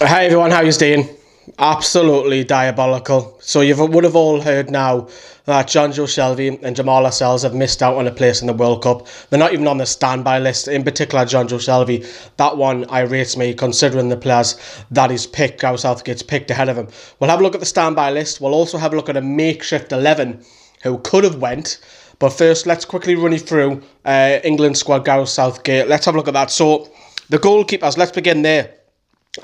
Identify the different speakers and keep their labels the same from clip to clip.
Speaker 1: Hi everyone, how you doing? Absolutely diabolical. So you would have all heard now that Shelvey and Jamal Lascelles have missed out on a place in the World Cup. They're not even on the standby list. In particular, Shelvey. That one irritates me considering the players that he's picked, Gareth Southgate's picked ahead of him. We'll have a look at the standby list. We'll also have a look at a makeshift 11 who could have went. But first, let's quickly run you through England squad, Gareth Southgate. Let's have a look at that. So the goalkeepers, let's begin there.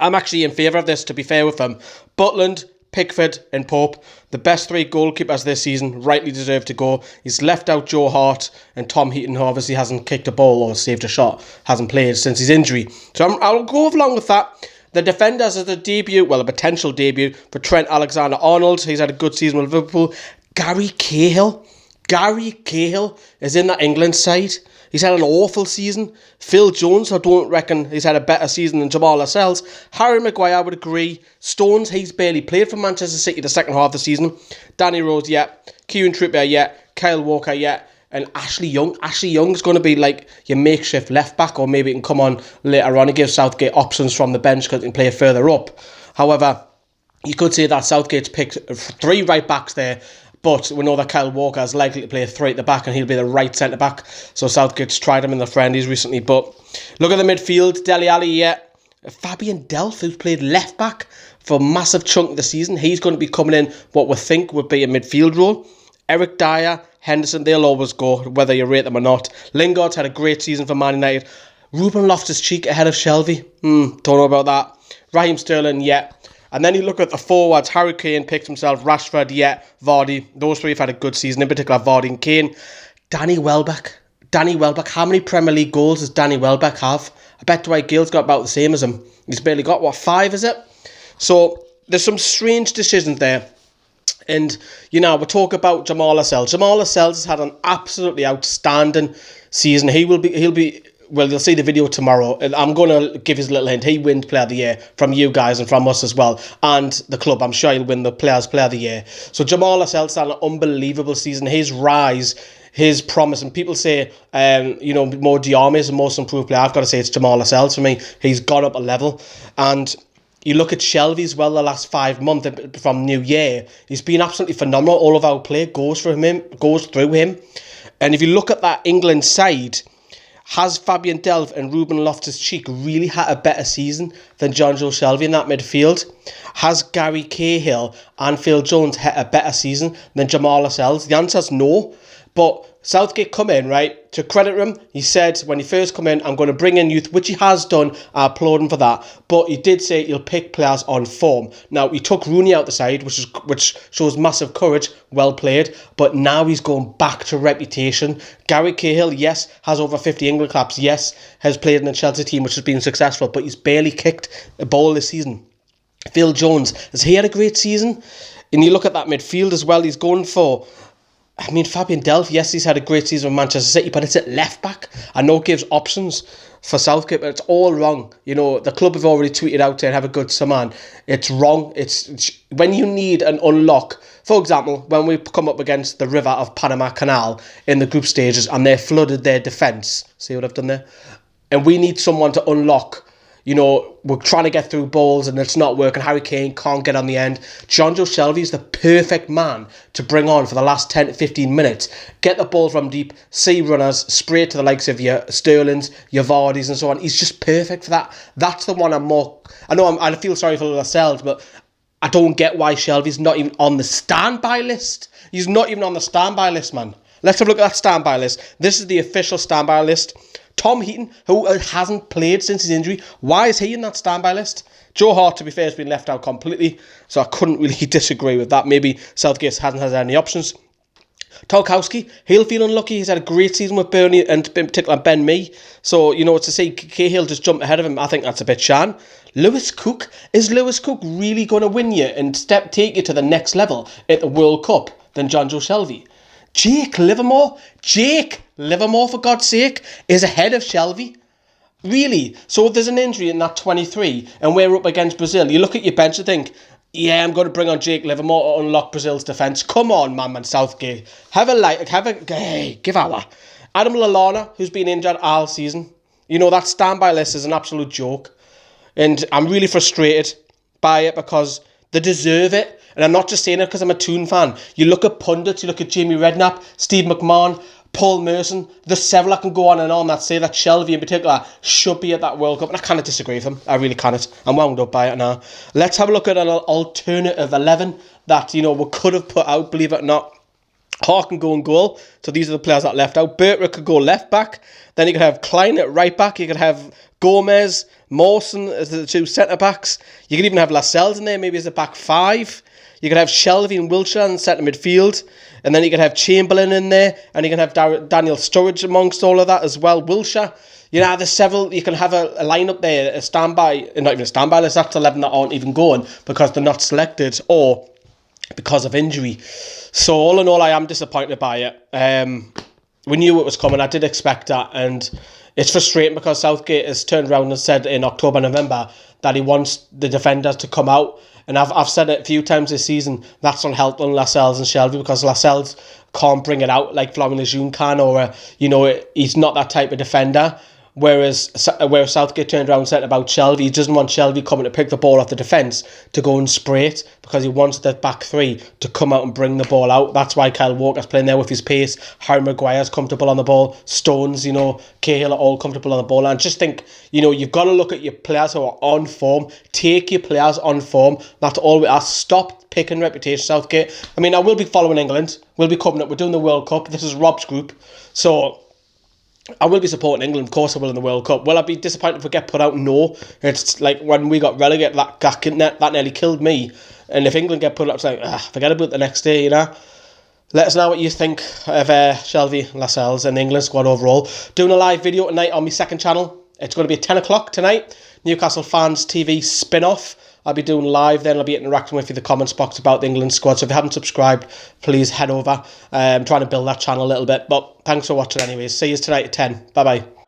Speaker 1: I'm actually in favour of this, to be fair with them. Butland, Pickford and Pope, the best three goalkeepers this season, rightly deserve to go. He's left out Joe Hart and Tom Heaton, who obviously hasn't kicked a ball or saved a shot, hasn't played since his injury. So I'll go along with that. The defenders are the debut, well, a potential debut for Trent Alexander-Arnold. He's had a good season with Liverpool. Gary Cahill is in that England side. He's had an awful season. Phil Jones, I don't reckon he's had a better season than Jamal Lascelles. Harry Maguire, I would agree. Stones, he's barely played for Manchester City the second half of the season. Danny Rose, yeah. Kieran Trippier, yeah. Kyle Walker, yeah. And Ashley Young. Ashley Young's going to be like your makeshift left back, or maybe he can come on later on and give Southgate options from the bench because he can play further up. However, you could say that Southgate's picked three right backs there. But we know that Kyle Walker is likely to play three at the back and he'll be the right centre-back. So Southgate's tried him in the friendlies recently. But look at the midfield. Dele Alli, yeah. Fabian Delph, who's played left-back for a massive chunk of the season. He's going to be coming in what we think would be a midfield role. Eric Dyer, Henderson, they'll always go, whether you rate them or not. Lingard's had a great season for Man United. Ruben Loftus-Cheek ahead of Shelvey. Don't know about that. Raheem Sterling, yeah. And then you look at the forwards. Harry Kane picked himself. Rashford, yeah. Vardy. Those three have had a good season, in particular Vardy and Kane. Danny Welbeck. How many Premier League goals does Danny Welbeck have? I bet Dwight Gale's got about the same as him. He's barely got, 5 is it? So there's some strange decisions there. And, we talk about Jamal Lascelles. Jamal Lascelles has had an absolutely outstanding season. He'll be. Well, you'll see the video tomorrow, and I'm going to give his little hint. He wins Player of the Year from you guys and from us as well, and the club. I'm sure he'll win the Player of the Year. So Jamal Lascelles had an unbelievable season. His rise, his promise, and people say, more Diarmi is the most improved player. I've got to say it's Jamal Lascelles for me. He's gone up a level, and you look at Shelvey as well the last 5 months from New Year. He's been absolutely phenomenal. All of our play goes through him. And if you look at that England side, has Fabian Delph and Ruben Loftus-Cheek really had a better season than Jonjo Shelvey in that midfield? Has Gary Cahill and Phil Jones had a better season than Jamal Lascelles? The answer is no. But Southgate come in, right? To credit him, he said when he first come in, I'm going to bring in youth, which he has done. I applaud him for that. But he did say he'll pick players on form. Now, he took Rooney out the side, which shows massive courage, well played. But now he's going back to reputation. Gary Cahill, yes, has over 50 England caps. Yes, has played in the Chelsea team, which has been successful. But he's barely kicked a ball this season. Phil Jones, has he had a great season? And you look at that midfield as well, he's going for... Fabian Delph, yes, he's had a great season with Manchester City, but it's at left back. I know it gives options for Southgate, but it's all wrong. The club have already tweeted out saying have a good summer. It's wrong. It's when you need an unlock. For example, when we come up against the River of Panama Canal in the group stages and they flooded their defence. See what I've done there? And we need someone to unlock. We're trying to get through balls and it's not working. Harry Kane can't get on the end. Jonjo Shelvey is the perfect man to bring on for the last 10 to 15 minutes. Get the ball from deep, see runners, spray it to the likes of your Sterlings, your Vardys and so on. He's just perfect for that. That's the one I feel sorry for Lascelles, but I don't get why Shelvey's not even on the standby list. He's not even on the standby list, man. Let's have a look at that standby list. This is the official standby list. Tom Heaton, who hasn't played since his injury, why is he in that standby list? Joe Hart, to be fair, has been left out completely, so I couldn't really disagree with that. Maybe Southgate hasn't had any options. Tarkowski, he'll feel unlucky. He's had a great season with Burnley and in particular Ben Mee. So, to see Cahill just jump ahead of him, I think that's a bit shan. Lewis Cook, is Lewis Cook really going to win you and take you to the next level at the World Cup than Jonjo Shelvey? Jake Livermore, for God's sake, is ahead of Shelvey. Really? So if there's an injury in that 23 and we're up against Brazil, you look at your bench and think, yeah, I'm going to bring on Jake Livermore to unlock Brazil's defence. Come on, man, Southgate. Give our Adam Lallana, who's been injured all season. That standby list is an absolute joke. And I'm really frustrated by it because they deserve it. And I'm not just saying it because I'm a Toon fan. You look at pundits, you look at Jamie Redknapp, Steve McMahon, Paul Merson. There's several I can go on and on that say that Shelvey in particular should be at that World Cup. And I cannot disagree with them. I really cannot. I'm wound up by it now. Let's have a look at an alternative 11 that, we could have put out, believe it or not. Hawke can go in goal. So these are the players that left out. Bertrand could go left back. Then you could have Klein at right back. You could have Gomez, Mawson as the two centre backs. You could even have Lascelles in there, maybe as a back five. You could have Shelvey and Wilshere in centre midfield. And then you could have Chamberlain in there. And you can have Daniel Sturridge amongst all of that as well. Wilshere. There's several. You can have a lineup there, a standby, not even a standby list. That's 11 that aren't even going because they're not selected or because of injury. So all in all, I am disappointed by it. We knew it was coming. I did expect that, and it's frustrating because Southgate has turned around and said in October, November that he wants the defenders to come out. And I've said it a few times this season. That's not helped on Lascelles and Shelby because Lascelles can't bring it out like Florian Lejeune can, or he's not that type of defender. Whereas Southgate turned around and said about Shelby, he doesn't want Shelby coming to pick the ball off the defence to go and spray it because he wants the back three to come out and bring the ball out. That's why Kyle Walker's playing there with his pace. Harry Maguire's comfortable on the ball. Stones, Cahill are all comfortable on the ball. And I just think, you've got to look at your players who are on form. Take your players on form. That's all we ask. Stop picking reputation, Southgate. I mean, I will be following England. We'll be coming up. We're doing the World Cup. This is Rob's group. So I will be supporting England, of course I will, in the World Cup. Will I be disappointed if we get put out? No. It's like when we got relegated, that nearly killed me. And if England get put out, it's like, forget about it the next day, Let us know what you think of Shelvey, Lascelles and the England squad overall. Doing a live video tonight on my second channel. It's going to be at 10 o'clock tonight. Newcastle Fans TV spin-off. I'll be doing live then. I'll be interacting with you in the comments box about the England squad. So if you haven't subscribed, please head over. I'm trying to build that channel a little bit. But thanks for watching anyways. See you tonight at 10. Bye-bye.